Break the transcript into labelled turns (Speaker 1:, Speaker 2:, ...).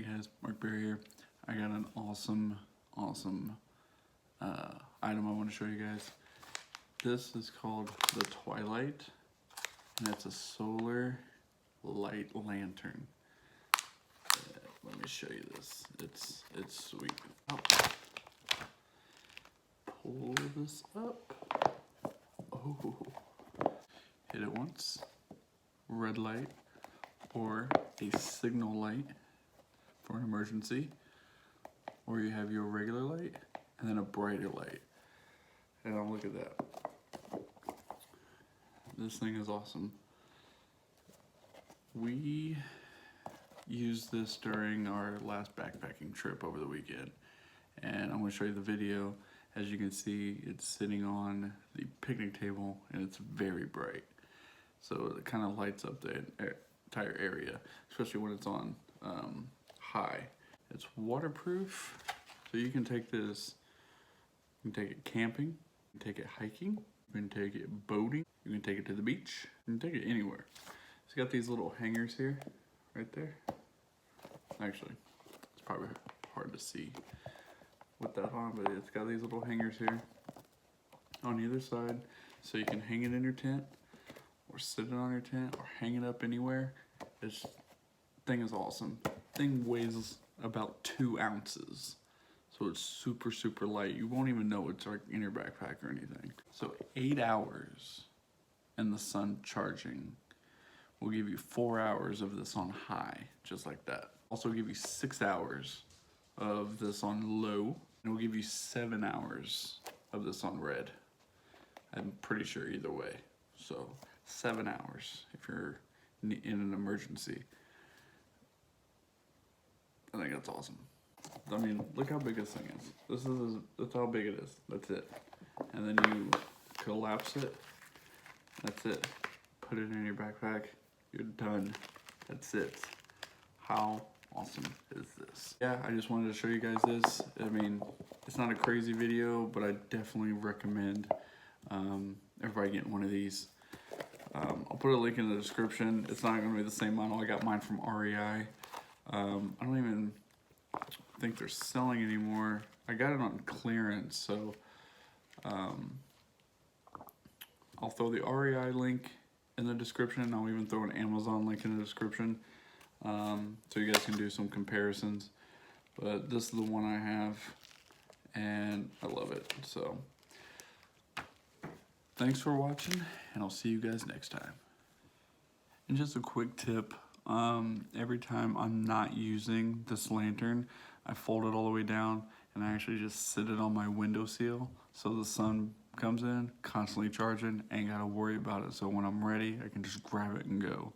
Speaker 1: Hey guys, Mark Berry here. I got an awesome item I want to show you guys. This is called the Twilight, and it's a solar light lantern. Let me show you this. It's sweet. Oh. Pull this up. Oh, hit it once. Red light or a signal light for an emergency, or you have your regular light and then a brighter light. And I'll look at that. This thing is awesome. We used this during our last backpacking trip over the weekend, and I'm going to show you the video. As you can see, it's sitting on the picnic table and it's very bright, so it kind of lights up the entire area, especially when it's on high. It's waterproof, so you can take this, you can take it camping, you can take it hiking, you can take it boating, you can take it to the beach, you can take it anywhere. It's got these little hangers here, right there. Actually, it's probably hard to see with that on, but it's got these little hangers here on either side, so you can hang it in your tent, or sit it on your tent, or hang it up anywhere. This thing is awesome. Thing weighs about 2 ounces, so it's super light. You won't even know it's like in your backpack or anything. So 8 hours in the sun charging will give you 4 hours of this on high, just like that. Also give you 6 hours of this on low, and it will give you 7 hours of this on red. I'm pretty sure either way. So 7 hours if you're in an emergency. I think that's awesome. I mean, look how big this thing is. That's how big it is. That's it. And then you collapse it. That's it. Put it in your backpack. You're done. That's it. How awesome is this? Yeah, I just wanted to show you guys this. I mean, it's not a crazy video, but I definitely recommend everybody getting one of these. I'll put a link in the description. It's not going to be the same model. I got mine from REI. I don't even think they're selling anymore. I got it on clearance, so I'll throw the REI link in the description. I'll even throw an Amazon link in the description, so you guys can do some comparisons. But this is the one I have, and I love it. So thanks for watching, and I'll see you guys next time. And just a quick tip, every time I'm not using this lantern, I fold it all the way down and I actually just sit it on my windowsill, so the sun comes in, constantly charging, ain't gotta worry about it. So when I'm ready, I can just grab it and go.